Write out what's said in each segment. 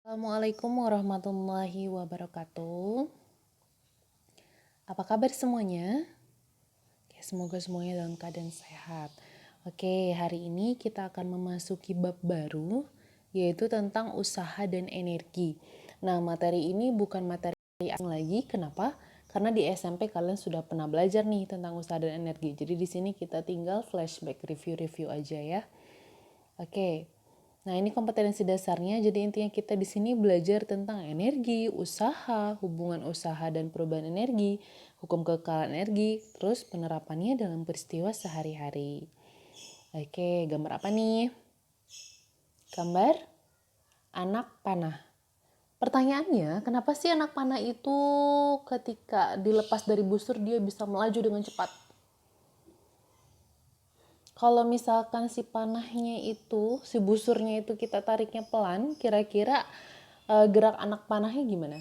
Assalamualaikum warahmatullahi wabarakatuh. Apa kabar semuanya? Semoga semuanya dalam keadaan sehat. Oke, hari ini kita akan memasuki bab baru, yaitu tentang usaha dan energi. Nah, materi ini bukan materi asing lagi. Kenapa? Karena di SMP kalian sudah pernah belajar nih tentang usaha dan energi. Jadi di sini kita tinggal flashback review-review aja ya. Oke. Nah, ini kompetensi dasarnya. Jadi intinya kita di sini belajar tentang energi, usaha, hubungan usaha dan perubahan energi, hukum kekalahan energi, terus penerapannya dalam peristiwa sehari-hari. Oke, gambar apa nih? Gambar anak panah. Pertanyaannya, kenapa sih anak panah itu ketika dilepas dari busur dia bisa melaju dengan cepat? Kalau misalkan si panahnya itu, si busurnya itu kita tariknya pelan, kira-kira gerak anak panahnya gimana?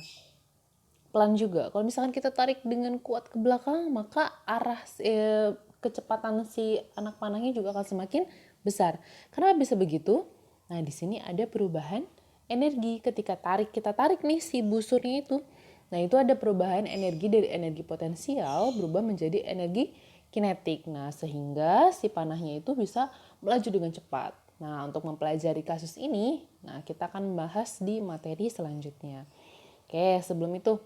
Pelan juga. Kalau misalkan kita tarik dengan kuat ke belakang, maka arah kecepatan si anak panahnya juga akan semakin besar. Kenapa bisa begitu? Nah, di sini ada perubahan energi ketika kita tarik nih si busurnya itu. Nah, itu ada perubahan energi dari energi potensial berubah menjadi energi kinetik. Nah, sehingga si panahnya itu bisa melaju dengan cepat. Nah, untuk mempelajari kasus ini, kita akan membahas di materi selanjutnya. Oke, sebelum itu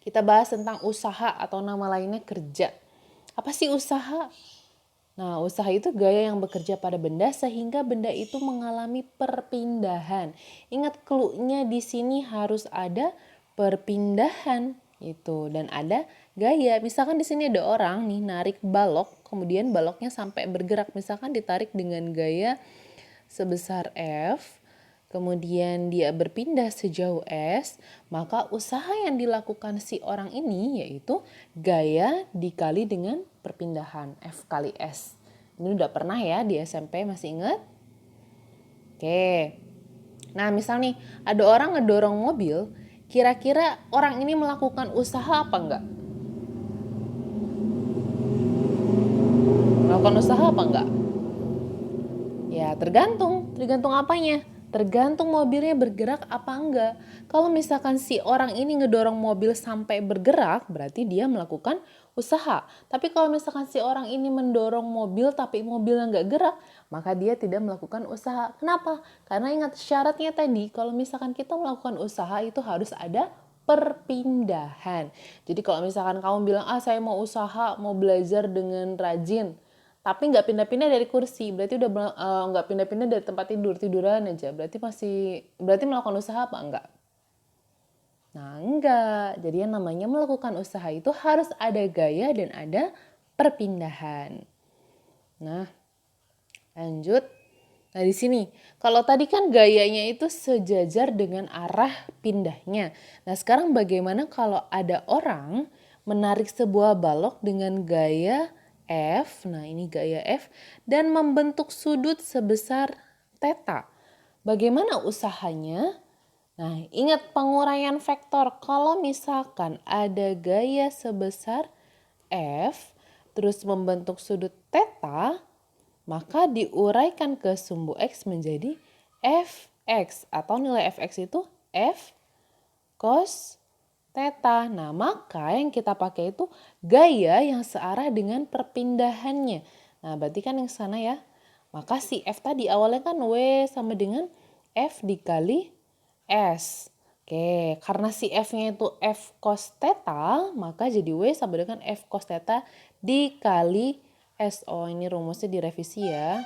kita bahas tentang usaha atau nama lainnya kerja. Apa sih usaha? Nah, usaha itu gaya yang bekerja pada benda sehingga benda itu mengalami perpindahan. Ingat clue-nya di sini harus ada perpindahan itu dan ada gaya. Misalkan di sini ada orang nih narik balok, kemudian baloknya sampai bergerak. Misalkan ditarik dengan gaya sebesar F, kemudian dia berpindah sejauh S, maka usaha yang dilakukan si orang ini yaitu gaya dikali dengan perpindahan F kali S. Ini udah pernah ya di SMP, masih ingat? Oke. Nah, misal nih ada orang ngedorong mobil, kira-kira orang ini melakukan usaha apa enggak? Melakukan usaha apa enggak? Ya, tergantung apanya. Tergantung mobilnya bergerak apa enggak. Kalau misalkan si orang ini ngedorong mobil sampai bergerak, berarti dia melakukan usaha. Tapi kalau misalkan si orang ini mendorong mobil tapi mobilnya enggak gerak, maka dia tidak melakukan usaha. Kenapa? Karena ingat syaratnya tadi, kalau misalkan kita melakukan usaha itu harus ada perpindahan. Jadi kalau misalkan kamu bilang, saya mau usaha, mau belajar dengan rajin, tapi nggak pindah-pindah dari kursi, berarti udah nggak pindah-pindah dari tempat tiduran aja, berarti melakukan usaha apa enggak? Nah, enggak. Jadi yang namanya melakukan usaha itu harus ada gaya dan ada perpindahan. Nah, lanjut. Nah, di sini kalau tadi kan gayanya itu sejajar dengan arah pindahnya. Nah, sekarang bagaimana kalau ada orang menarik sebuah balok dengan gaya F, nah ini gaya F, dan membentuk sudut sebesar theta. Bagaimana usahanya? Nah, ingat penguraian vektor. Kalau misalkan ada gaya sebesar F, terus membentuk sudut theta, maka diuraikan ke sumbu X menjadi Fx, atau nilai Fx itu F cos theta. Nah, maka yang kita pakai itu gaya yang searah dengan perpindahannya. Nah, berarti kan yang sana ya. Maka si F tadi awalnya kan W sama dengan F dikali S. Oke, karena si F-nya itu F cos theta, maka jadi W sama dengan F cos theta dikali S. Oh, ini rumusnya direvisi ya.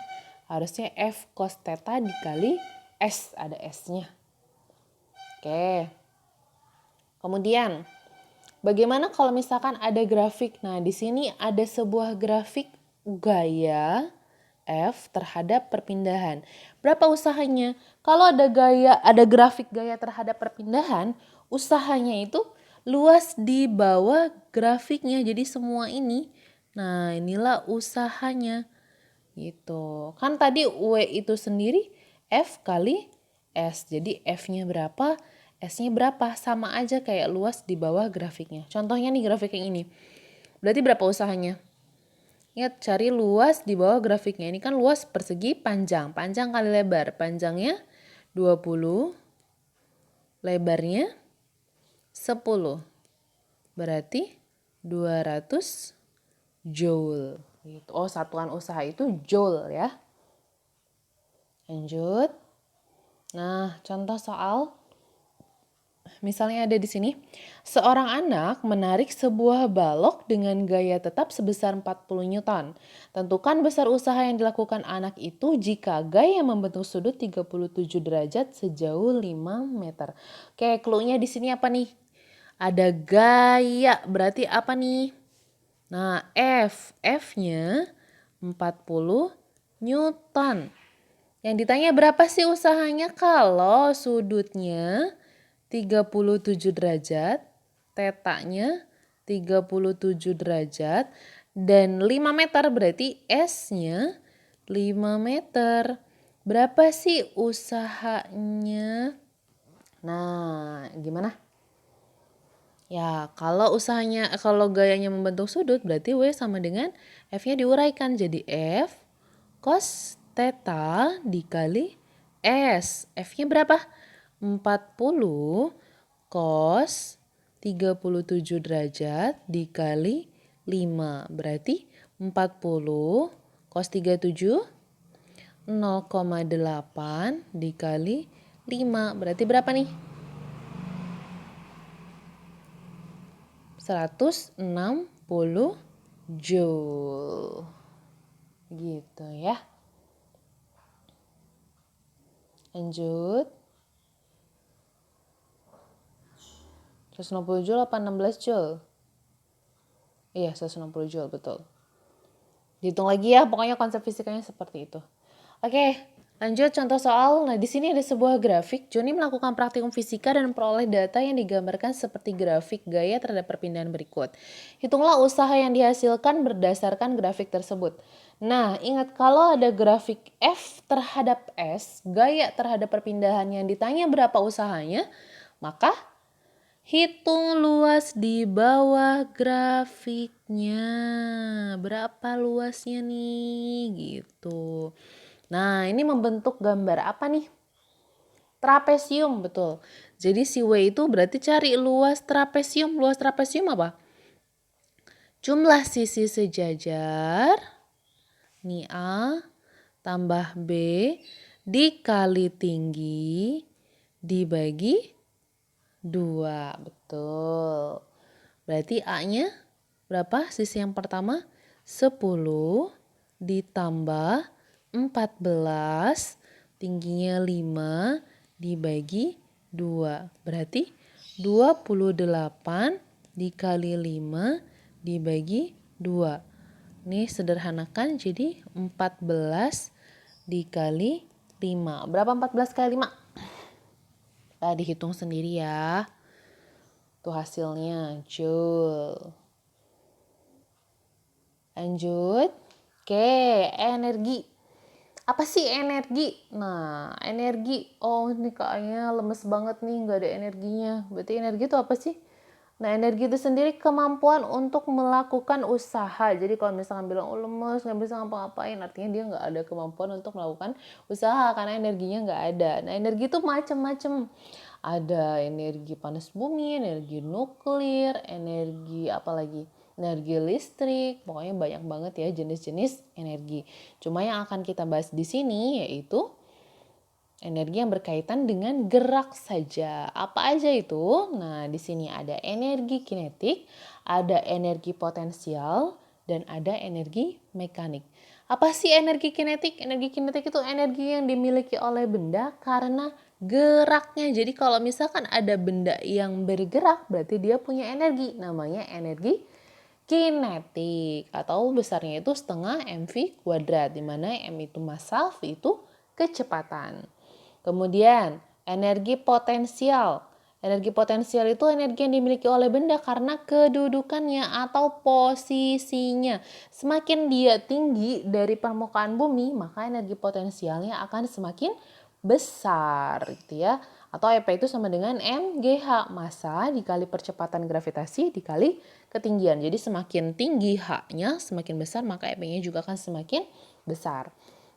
Harusnya F cos theta dikali S, ada S-nya. Oke. Kemudian, bagaimana kalau misalkan ada grafik? Nah, di sini ada sebuah grafik gaya F terhadap perpindahan. Berapa usahanya? Kalau ada grafik gaya terhadap perpindahan, usahanya itu luas di bawah grafiknya. Jadi semua ini, nah inilah usahanya. Gitu. Kan tadi W itu sendiri F kali S. Jadi F-nya berapa? S-nya berapa? Sama aja kayak luas di bawah grafiknya. Contohnya nih grafik yang ini. Berarti berapa usahanya? Ingat, cari luas di bawah grafiknya. Ini kan luas persegi panjang. Panjang kali lebar. Panjangnya 20. lebarnya 10. Berarti 200 joule. Gitu. Oh, satuan usaha itu joule ya. Lanjut. Nah, contoh soal misalnya ada di sini. Seorang anak menarik sebuah balok dengan gaya tetap sebesar 40 Newton. Tentukan besar usaha yang dilakukan anak itu jika gaya membentuk sudut 37 derajat sejauh 5 meter. Oke, clue-nya di sini apa nih? Ada gaya, berarti apa nih? Nah, F-nya 40 Newton. Yang ditanya berapa sih usahanya kalau sudutnya 37 derajat, tetanya 37 derajat, dan 5 meter berarti S-nya 5 meter. Berapa sih usahanya? Nah, gimana? Ya, kalau gayanya membentuk sudut berarti W sama dengan F-nya diuraikan jadi F cos theta dikali S. F-nya berapa? 40 cos 37 derajat dikali 5. Berarti 40 cos 37 0,8 dikali 5. Berarti berapa nih? 160 joule. Gitu ya. Lanjut. 160 joule apa 16 joule? Iya, 160 joule, betul. Dihitung lagi ya, pokoknya konsep fisikanya seperti itu. Oke, lanjut contoh soal. Nah, di sini ada sebuah grafik. Joni melakukan praktikum fisika dan memperoleh data yang digambarkan seperti grafik gaya terhadap perpindahan berikut. Hitunglah usaha yang dihasilkan berdasarkan grafik tersebut. Nah, ingat kalau ada grafik F terhadap S, gaya terhadap perpindahan yang ditanya berapa usahanya, maka hitung luas di bawah grafiknya. Berapa luasnya nih? Gitu. Nah, ini membentuk gambar apa nih? Trapesium, betul. Jadi si W itu berarti cari luas trapesium. Luas trapesium apa? Jumlah sisi sejajar, ini A, tambah B, dikali tinggi, dibagi 2, betul. Berarti A-nya berapa? Sisi yang pertama 10 ditambah 14, tingginya 5 dibagi 2. Berarti 28 dikali 5 dibagi 2. Ini sederhanakan jadi 14 dikali 5. Berapa 14 kali 5? Dihitung sendiri ya. Tuh hasilnya, joule. Lanjut. Oke, energi. Apa sih energi? Nah, energi. Oh, ini kayaknya lemes banget nih, nggak ada energinya. Berarti energi itu apa sih? Nah, energi itu sendiri kemampuan untuk melakukan usaha. Jadi kalau misalkan bilang, oh lemes, nggak bisa ngapa-ngapain, artinya dia nggak ada kemampuan untuk melakukan usaha karena energinya nggak ada. Nah, energi itu macam-macam. Ada energi panas bumi, energi nuklir, energi apa lagi? Energi listrik, pokoknya banyak banget ya jenis-jenis energi. Cuma yang akan kita bahas di sini yaitu energi yang berkaitan dengan gerak saja. Apa aja itu? Nah, di sini ada energi kinetik, ada energi potensial, dan ada energi mekanik. Apa sih energi kinetik? Energi kinetik itu energi yang dimiliki oleh benda karena geraknya. Jadi kalau misalkan ada benda yang bergerak, berarti dia punya energi. Namanya energi kinetik atau besarnya itu setengah mv kuadrat, di mana m itu massa, v itu kecepatan. Kemudian energi potensial. Energi potensial itu energi yang dimiliki oleh benda karena kedudukannya atau posisinya. Semakin dia tinggi dari permukaan bumi, maka energi potensialnya akan semakin besar gitu ya. Atau EP itu sama dengan mgh, massa dikali percepatan gravitasi dikali ketinggian. Jadi semakin tinggi H-nya, semakin besar, maka EP-nya juga akan semakin besar.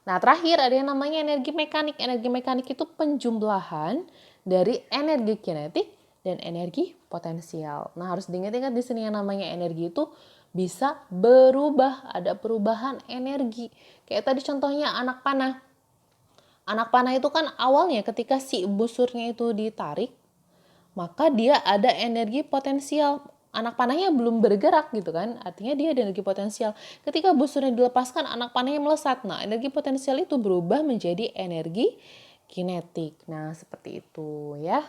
Nah, terakhir ada yang namanya energi mekanik. Energi mekanik itu penjumlahan dari energi kinetik dan energi potensial. Nah, harus diingat-ingat di sini yang namanya energi itu bisa berubah, ada perubahan energi. Kayak tadi contohnya anak panah. Anak panah itu kan awalnya ketika si busurnya itu ditarik, maka dia ada energi potensial. Anak panahnya belum bergerak gitu kan, artinya dia ada energi potensial. Ketika busurnya dilepaskan, anak panahnya melesat. Nah, energi potensial itu berubah menjadi energi kinetik. Nah, seperti itu ya.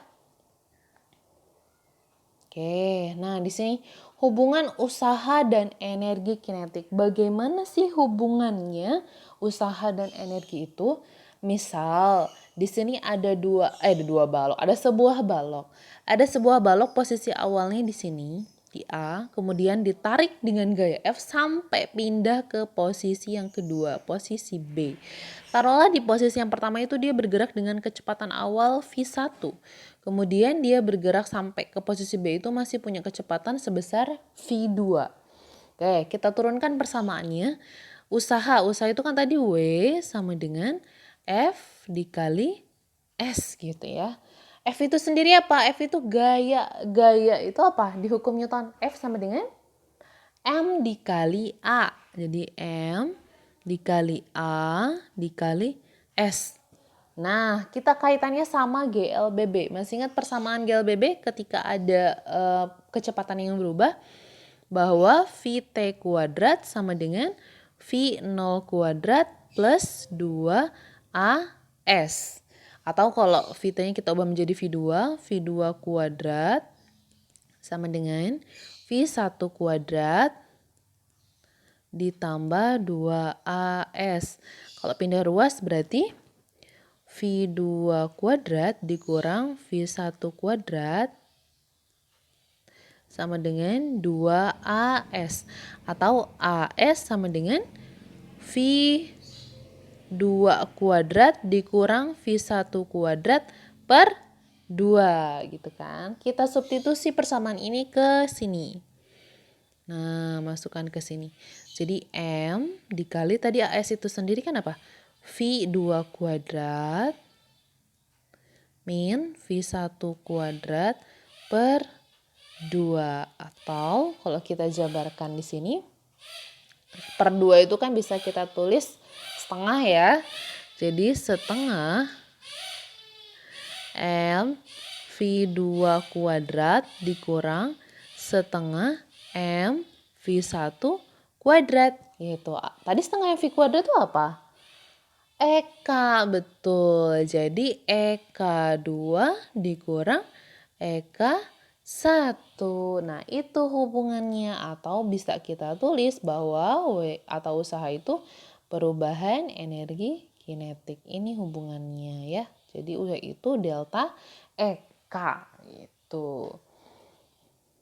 Oke, nah di sini hubungan usaha dan energi kinetik. Bagaimana sih hubungannya usaha dan energi itu? Misal di sini ada dua balok, ada sebuah balok. Ada sebuah balok posisi awalnya di sini di A, kemudian ditarik dengan gaya F sampai pindah ke posisi yang kedua, posisi B. Taruhlah di posisi yang pertama itu dia bergerak dengan kecepatan awal V1. Kemudian dia bergerak sampai ke posisi B itu masih punya kecepatan sebesar V2. Oke, kita turunkan persamaannya. Usaha itu kan tadi W sama dengan F dikali S gitu ya. F itu sendiri apa? F itu gaya. Gaya itu apa? Di hukum Newton. F sama dengan M dikali A. Jadi M dikali A dikali S. Nah, kita kaitannya sama GLBB. Masih ingat persamaan GLBB ketika ada kecepatan yang berubah? Bahwa VT kuadrat sama dengan V0 kuadrat plus 2AS. Atau kalau VT-nya kita ubah menjadi V2 kuadrat sama dengan V1 kuadrat ditambah 2AS. Kalau pindah ruas berarti V2 kuadrat dikurang V1 kuadrat sama dengan 2AS. Atau AS sama dengan V2 kuadrat dikurang V1 kuadrat per 2 gitu kan. Kita substitusi persamaan ini ke sini. Nah, masukkan ke sini. Jadi M dikali tadi AS itu sendiri kan apa? V2 kuadrat min V1 kuadrat per 2. Atau kalau kita jabarkan di sini, per 2 itu kan bisa kita tulis setengah ya. Jadi setengah M V2 kuadrat dikurang setengah M V1 kuadrat. Gitu. Tadi setengah V kuadrat itu apa? Eka, betul. Jadi Eka 2 dikurang Eka 1. Nah, itu hubungannya. Atau bisa kita tulis bahwa W atau usaha itu perubahan energi kinetik. Ini hubungannya ya. Jadi W itu delta Eka gitu.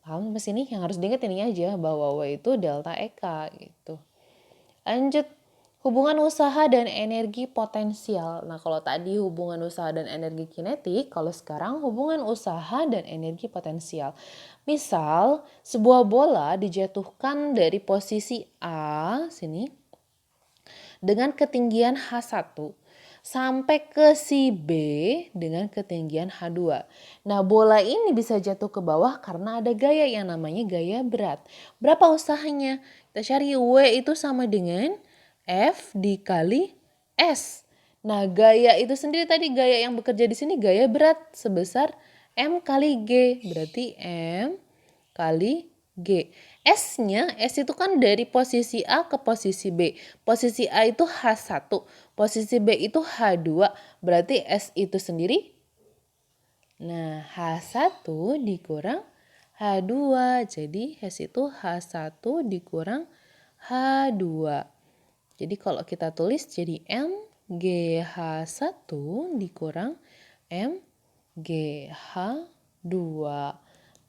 Paham sampai sini? Yang harus diingat ini aja bahwa W itu delta Eka gitu. Lanjut, hubungan usaha dan energi potensial. Nah, kalau tadi hubungan usaha dan energi kinetik, kalau sekarang hubungan usaha dan energi potensial. Misal, sebuah bola dijatuhkan dari posisi A sini dengan ketinggian H1 sampai ke si B dengan ketinggian H2. Nah, bola ini bisa jatuh ke bawah karena ada gaya yang namanya gaya berat. Berapa usahanya? Kita cari W itu sama dengan F dikali S. Nah, gaya itu sendiri tadi gaya yang bekerja di sini gaya berat sebesar M kali G. Berarti M kali G. S itu kan dari posisi A ke posisi B. Posisi A itu H1, posisi B itu H2. Berarti S itu sendiri. Nah, H1 dikurang H2. Jadi S itu H1 dikurang H2. Jadi kalau kita tulis jadi MGH1 dikurang MGH2.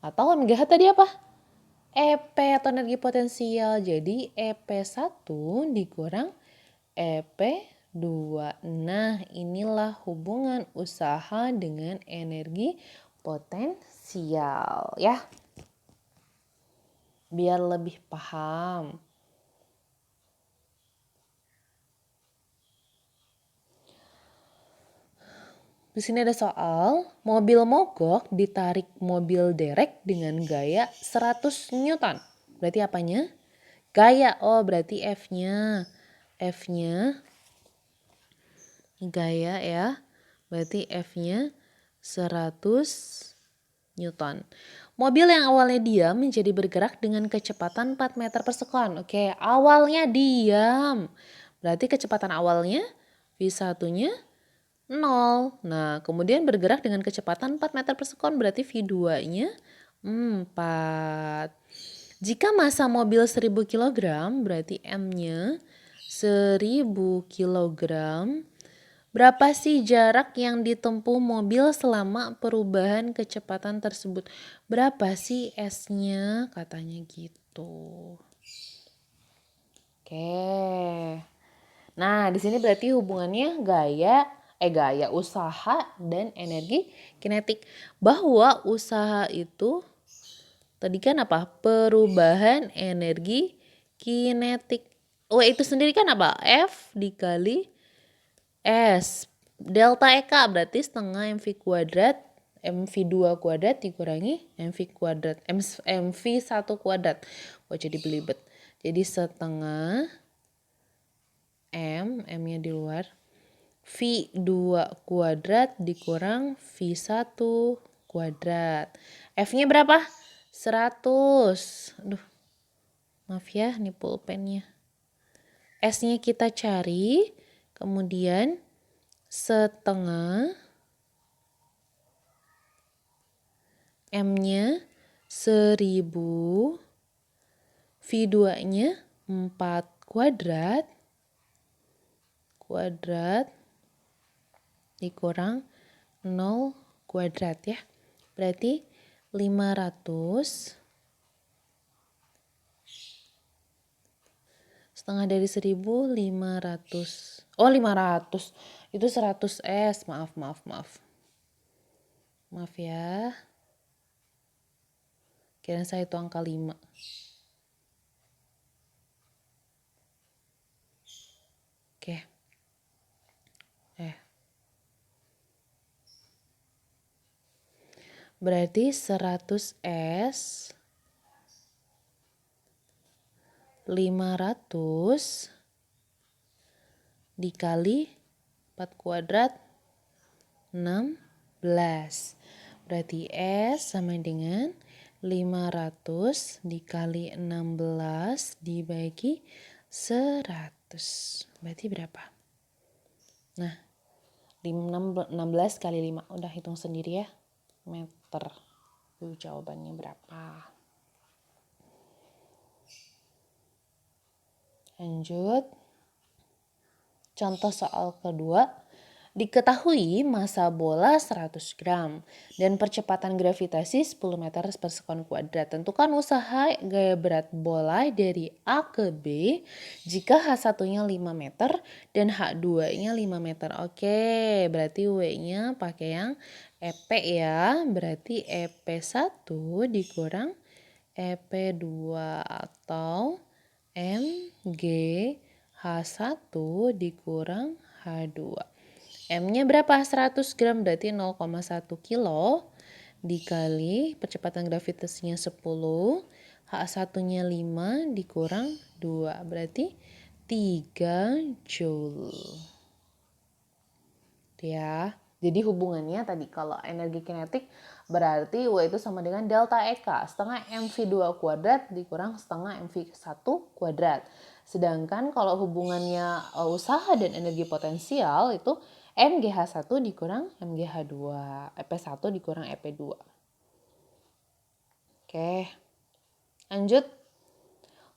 Atau MGH tadi apa? EP atau energi potensial. Jadi EP1 dikurang EP2. Nah, inilah hubungan usaha dengan energi potensial ya. Biar lebih paham. Di sini ada soal, mobil mogok ditarik mobil derek dengan gaya 100 Newton. Berarti apanya? Gaya. Oh, berarti F-nya. F-nya gaya ya. Berarti F-nya 100 Newton. Mobil yang awalnya diam menjadi bergerak dengan kecepatan 4 meter per sekon. Oke, awalnya diam. Berarti kecepatan awalnya V1-nya 0. Nah, kemudian bergerak dengan kecepatan 4 meter per sekon, berarti V2-nya 4. Jika massa mobil 1000 kg, berarti M-nya 1000 kg. Berapa sih jarak yang ditempuh mobil selama perubahan kecepatan tersebut? Berapa sih S-nya? Katanya gitu. Oke. Nah, di sini berarti hubungannya gaya usaha dan energi kinetik. Bahwa usaha itu tadi kan apa? Perubahan energi kinetik. W itu sendiri kan apa? F dikali S. Delta EK berarti setengah MV kuadrat MV2 kuadrat dikurangi MV kuadrat MV1 kuadrat. Wah, jadi belibet. Jadi setengah M-nya di luar, V2 kuadrat dikurang V1 kuadrat. F-nya berapa? 100. Aduh, maaf ya, ini pulpennya. S-nya kita cari, kemudian setengah, M-nya 1000, V2-nya 4 kuadrat dikurang 0 kuadrat ya. Berarti 500 setengah dari 1000 500. Oh, 500. Itu 100 S. Maaf ya. Kira saya itu angka 5. Oke. Berarti 100 S 500 dikali 4 kuadrat 16. Berarti S sama dengan 500 dikali 16 dibagi 100. Berarti berapa? Nah, 16 kali 5. Udah hitung sendiri ya. Meter. Jawabannya berapa? Lanjut. Contoh soal kedua. Diketahui massa bola 100 gram dan percepatan gravitasi 10 meter per sekon kuadrat. Tentukan usaha gaya berat bola dari A ke B jika H1-nya 5 meter dan H2-nya 5 meter. Oke, berarti W-nya pakai yang EP ya. Berarti EP1 dikurang EP2 atau MG H1 dikurang H2. M-nya berapa? 100 gram berarti 0,1 kilo dikali percepatan gravitasinya 10, H1-nya 5 dikurang 2 berarti 3 Joule. Ya. Jadi hubungannya tadi kalau energi kinetik berarti W itu sama dengan delta EK setengah MV2 kuadrat dikurang setengah MV1 kuadrat. Sedangkan kalau hubungannya usaha dan energi potensial itu MGH1 dikurang MGH2, EP1 dikurang EP2. Oke, lanjut.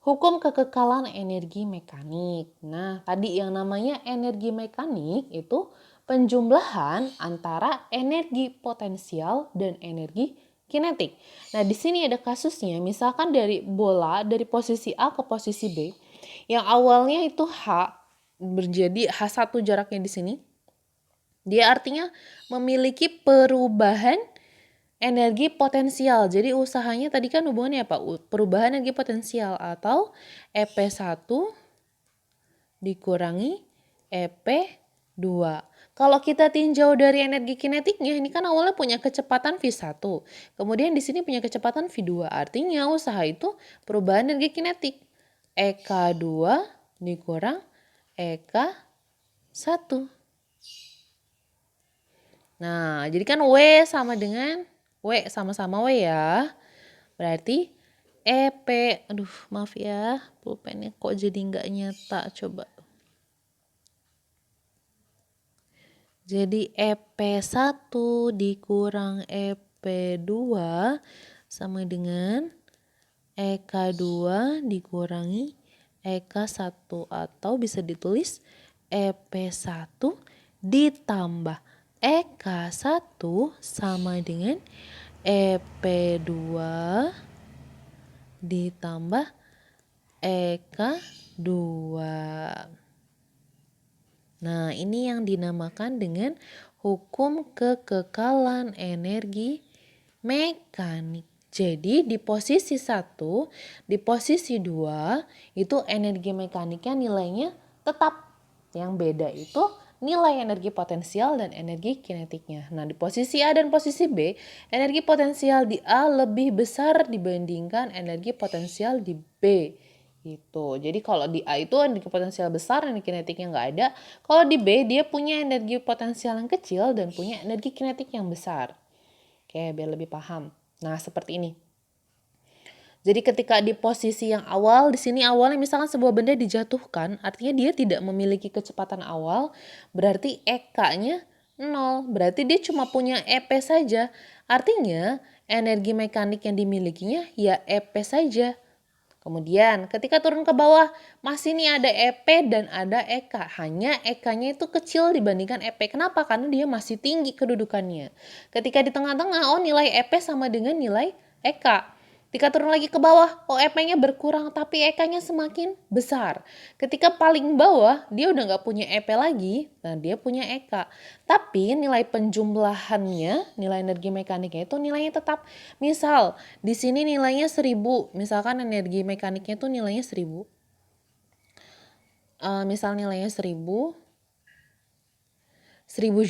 Hukum kekekalan energi mekanik. Nah, tadi yang namanya energi mekanik itu penjumlahan antara energi potensial dan energi kinetik. Nah, di sini ada kasusnya, misalkan dari bola dari posisi A ke posisi B, yang awalnya itu H menjadi H1 jaraknya di sini. Dia artinya memiliki perubahan energi potensial. Jadi usahanya tadi kan hubungannya apa? Perubahan energi potensial atau EP1 dikurangi EP2. Kalau kita tinjau dari energi kinetiknya, ini kan awalnya punya kecepatan V1. Kemudian di sini punya kecepatan V2. Artinya usaha itu perubahan energi kinetik. EK2 dikurang EK1. Nah, jadi kan W sama dengan W sama-sama W ya. Berarti EP, aduh maaf ya, pulpennya kok jadi nggak nyata, coba. Jadi EP1 dikurang EP2 sama dengan EK2 dikurangi EK1 atau bisa ditulis EP1 ditambah EK1 sama dengan EP2 ditambah EK2. Nah, ini yang dinamakan dengan hukum kekekalan energi mekanik. Jadi di posisi 1, di posisi 2 itu energi mekaniknya nilainya tetap. Yang beda itu nilai energi potensial dan energi kinetiknya. Nah, di posisi A dan posisi B, energi potensial di A lebih besar dibandingkan energi potensial di B. Gitu. Jadi kalau di A itu energi potensial besar, energi kinetiknya nggak ada. Kalau di B dia punya energi potensial yang kecil dan punya energi kinetik yang besar. Oke, biar lebih paham. Nah, seperti ini. Jadi ketika di posisi yang awal, di sini awalnya misalkan sebuah benda dijatuhkan, artinya dia tidak memiliki kecepatan awal, berarti EK-nya 0. Berarti dia cuma punya EP saja. Artinya energi mekanik yang dimilikinya ya EP saja. Kemudian ketika turun ke bawah masih nih ada EP dan ada EK. Hanya EK-nya itu kecil dibandingkan EP. Kenapa? Karena dia masih tinggi kedudukannya. Ketika di tengah-tengah, oh nilai EP sama dengan nilai EK. Ketika turun lagi ke bawah, oh EP-nya berkurang tapi EK-nya semakin besar. Ketika paling bawah, dia udah nggak punya EP lagi, nah dia punya EK. Tapi nilai penjumlahannya, nilai energi mekaniknya itu nilainya tetap. Misal, di sini nilainya 1000, misalkan energi mekaniknya itu nilainya 1000. Misal nilainya 1000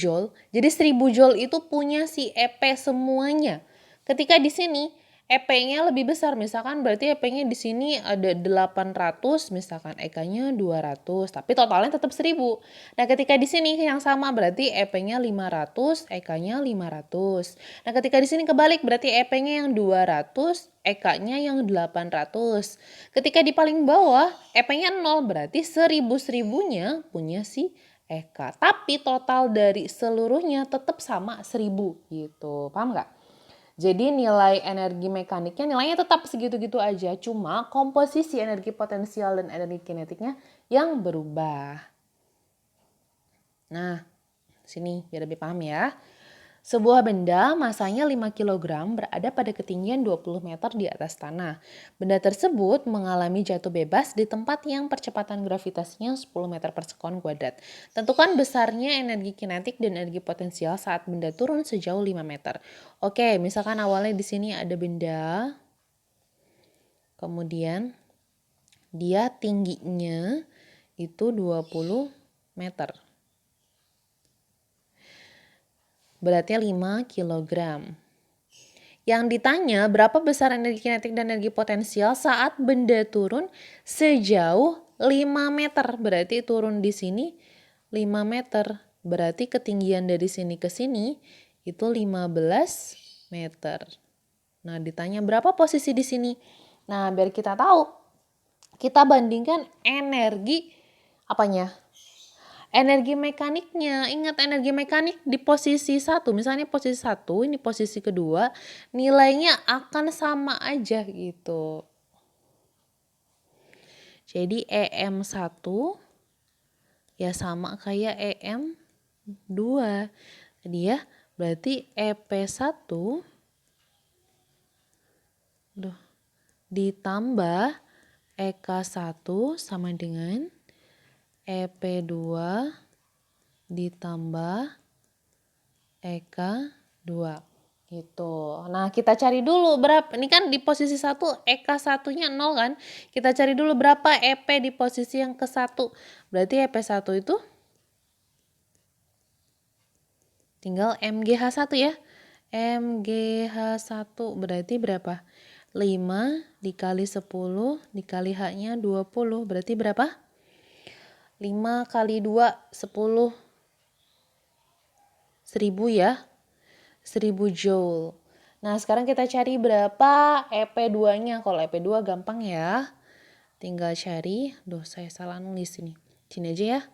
joule. Jadi 1000 joule itu punya si EP semuanya. Ketika di sini EP-nya lebih besar, misalkan berarti EP-nya di sini ada 800, misalkan EK-nya 200, tapi totalnya tetap 1000. Nah, ketika di sini yang sama berarti EP-nya 500, EK-nya 500. Nah, ketika di sini kebalik berarti EP-nya yang 200, EK-nya yang 800. Ketika di paling bawah EP-nya 0, berarti 1000-1000-nya punya si EK. Tapi total dari seluruhnya tetap sama 1000 gitu. Paham nggak? Jadi nilai energi mekaniknya nilainya tetap segitu-gitu aja. Cuma komposisi energi potensial dan energi kinetiknya yang berubah. Nah, sini biar lebih paham ya. Sebuah benda masanya 5 kg berada pada ketinggian 20 meter di atas tanah. Benda tersebut mengalami jatuh bebas di tempat yang percepatan gravitasinya 10 meter per sekon kuadrat. Tentukan besarnya energi kinetik dan energi potensial saat benda turun sejauh 5 meter. Oke, misalkan awalnya di sini ada benda, kemudian dia tingginya itu 20 meter. Berarti 5 kg. Yang ditanya berapa besar energi kinetik dan energi potensial saat benda turun sejauh 5 meter. Berarti turun di sini 5 meter. Berarti ketinggian dari sini ke sini itu 15 meter. Nah, ditanya berapa posisi di sini. Nah, biar kita tahu, kita bandingkan energi apanya? Energi mekaniknya. Ingat energi mekanik di posisi 1. Misalnya posisi 1, ini posisi kedua, nilainya akan sama aja gitu. Jadi EM1 ya sama kayak EM2. Jadi ya, berarti EP1 ditambah EK1 sama dengan EP2 ditambah EK2 gitu. Nah, kita cari dulu berapa. Ini kan di posisi 1 EK1-nya 0 kan. Kita cari dulu berapa EP di posisi yang ke-1. Berarti EP1 itu Tinggal MGH1 ya. MGH1 berarti berapa? 5 dikali 10 dikali H-nya 20. Berarti berapa? 5 kali 2, 10. 1000 ya. 1000 joule. Nah, sekarang kita cari berapa EP2-nya. Kalau EP2 gampang ya. Tinggal cari. Duh, saya salah nulis ini. Sini aja ya.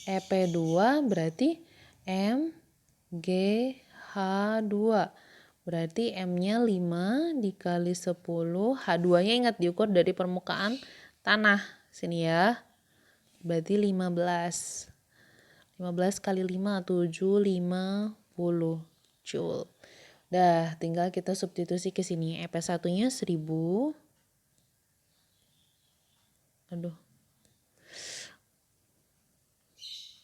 EP2 berarti MGH2. Berarti M-nya 5 dikali 10. H2-nya ingat diukur dari permukaan tanah. Sini ya. Berarti 15. 15 kali 5, 750 joule. Dah, tinggal kita substitusi ke sini. EP1-nya 1000. Aduh.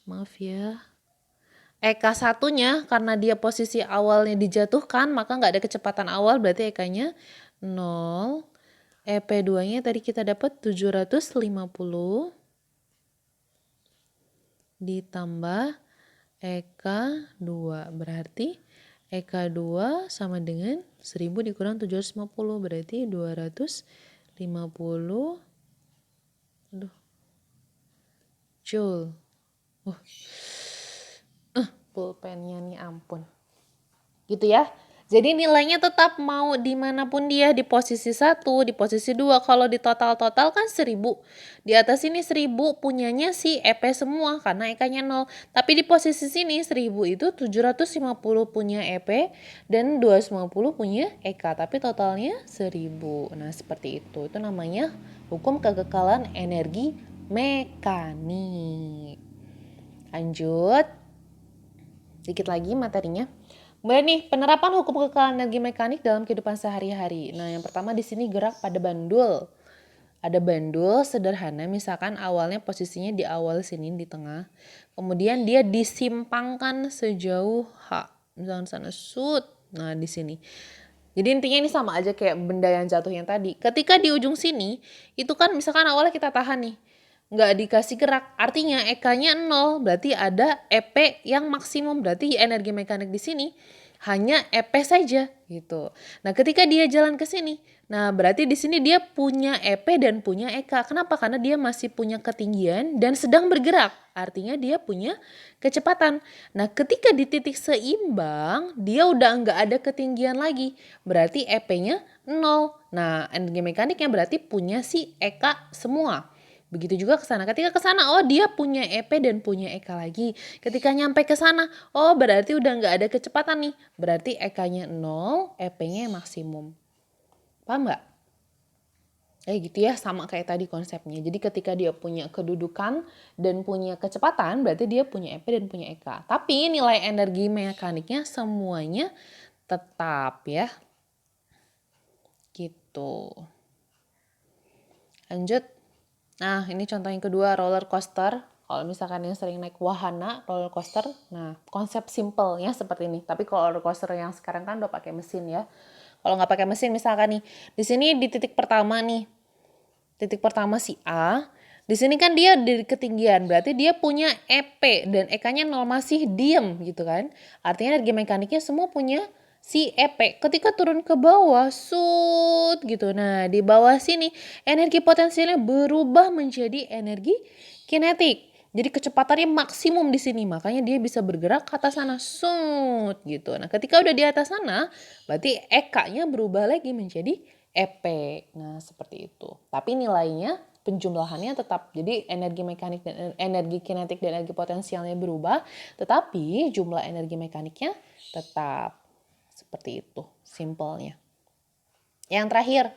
Maaf ya. EK1-nya karena dia posisi awalnya dijatuhkan, maka nggak ada kecepatan awal, berarti EK-nya 0. EP2-nya tadi kita dapat 750 ditambah EK2. Berarti EK2 sama dengan 1000 dikurang 750, berarti 250 joule. Pulpennya nih ampun. Gitu ya. Jadi nilainya tetap mau dimanapun dia, di posisi 1, di posisi 2. Kalau di total-total kan 1000. Di atas ini 1000 punyanya si EP semua karena EK-nya 0. Tapi di posisi sini 1000 itu 750 punya EP dan 250 punya EK. Tapi totalnya 1000. Nah seperti itu. Itu namanya hukum kekekalan energi mekanik. Lanjut. Dikit lagi materinya. Kemudian nih, penerapan hukum kekekalan energi mekanik dalam kehidupan sehari-hari. Nah, yang pertama di sini gerak pada bandul. Ada bandul sederhana, misalkan awalnya posisinya di awal sini di tengah. Kemudian dia disimpangkan sejauh H. Misalkan sana shoot. Nah, di sini. Jadi intinya ini sama aja kayak benda yang jatuh yang tadi. Ketika di ujung sini, itu kan misalkan awalnya kita tahan nih. Nggak dikasih gerak, artinya EK-nya 0, berarti ada EP yang maksimum, berarti energi mekanik di sini hanya EP saja gitu. Nah, ketika dia jalan ke sini, nah berarti di sini dia punya EP dan punya EK. Kenapa? Karena dia masih punya ketinggian dan sedang bergerak. Artinya dia punya kecepatan. Nah, ketika di titik seimbang, dia udah nggak ada ketinggian lagi. Berarti EP-nya 0. Nah, energi mekaniknya berarti punya si EK semua. Begitu juga ke sana. Ketika ke sana, oh dia punya EP dan punya EK lagi. Ketika nyampe ke sana, oh berarti udah nggak ada kecepatan nih. Berarti EK-nya 0, EP-nya maksimum. Paham nggak? Gitu ya, sama kayak tadi konsepnya. Jadi ketika dia punya kedudukan dan punya kecepatan, berarti dia punya EP dan punya EK. Tapi nilai energi mekaniknya semuanya tetap ya. Gitu. Lanjut. Nah, ini contoh yang kedua, roller coaster. Kalau misalkan yang sering naik wahana, roller coaster, nah konsep simpelnya seperti ini. Tapi kalau roller coaster yang sekarang kan udah pakai mesin ya. Kalau nggak pakai mesin, misalkan nih, di sini di titik pertama nih, titik pertama si A, di sini kan dia di ketinggian, berarti dia punya EP dan EK-nya 0 masih diem gitu kan. Artinya energi mekaniknya semua punya si EP. Ketika turun ke bawah, gitu. Nah, di bawah sini energi potensialnya berubah menjadi energi kinetik. Jadi kecepatannya maksimum di sini, makanya dia bisa bergerak ke atas sana, gitu. Nah, ketika udah di atas sana, berarti EK-nya berubah lagi menjadi EP. Nah, seperti itu. Tapi nilainya penjumlahannya tetap. Jadi energi mekanik dan energi kinetik dan energi potensialnya berubah, tetapi jumlah energi mekaniknya tetap. Seperti itu simpelnya. Yang terakhir,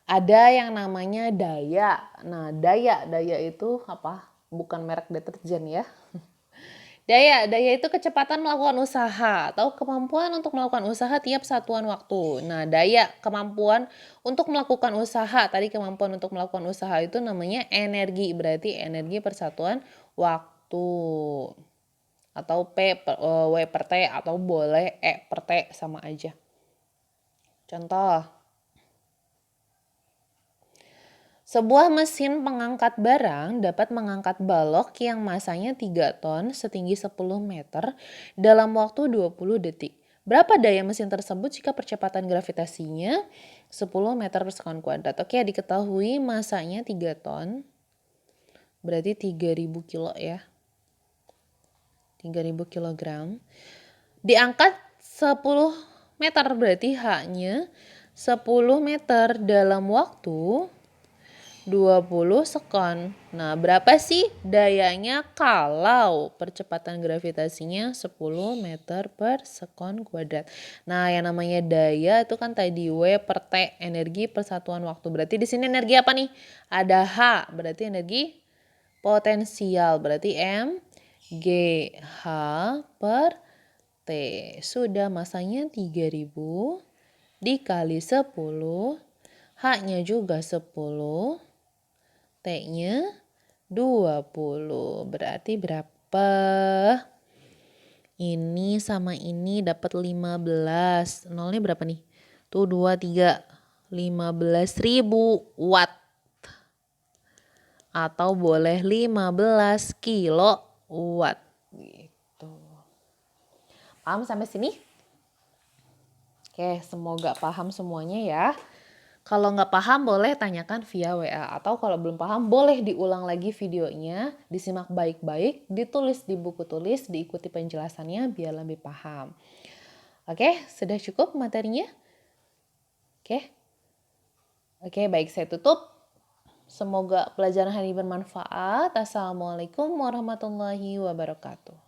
ada yang namanya daya. Nah, daya itu apa? Bukan merek deterjen ya. Daya itu kecepatan melakukan usaha atau kemampuan untuk melakukan usaha tiap satuan waktu. Nah, daya kemampuan untuk melakukan usaha. Tadi kemampuan untuk melakukan usaha itu namanya energi. Berarti energi persatuan waktu. Atau W per T atau boleh E per T sama aja. Contoh. Sebuah mesin pengangkat barang dapat mengangkat balok yang masanya 3 ton setinggi 10 meter dalam waktu 20 detik. Berapa daya mesin tersebut jika percepatan gravitasinya 10 meter per sekon kuadrat? Oke, diketahui masanya 3 ton, berarti 3000 kilo ya. 3000 kilogram. Diangkat 10 meter, berarti H-nya 10 meter dalam waktu 20 sekon. Nah, berapa sih dayanya kalau percepatan gravitasinya 10 meter per sekon kuadrat? Nah, yang namanya daya itu kan tadi W per T, energi per satuan waktu. Berarti di sini energi apa nih? Ada H, berarti energi potensial. Berarti M G H per T. Sudah, masanya 3000 dikali 10, H-nya juga 10. T-nya 20. Berarti berapa? Ini sama ini dapat 15. Nolnya berapa nih? Tuh 2, 3. 15.000 watt. Atau boleh 15 kilowatt. Gitu. Paham sampai sini? Oke, semoga paham semuanya ya. Kalau nggak paham boleh tanyakan via WA, atau kalau belum paham boleh diulang lagi videonya, disimak baik-baik, ditulis di buku tulis, diikuti penjelasannya biar lebih paham. Oke, sudah cukup materinya? Oke. Oke, baik, saya tutup. Semoga pelajaran hari ini bermanfaat. Assalamualaikum warahmatullahi wabarakatuh.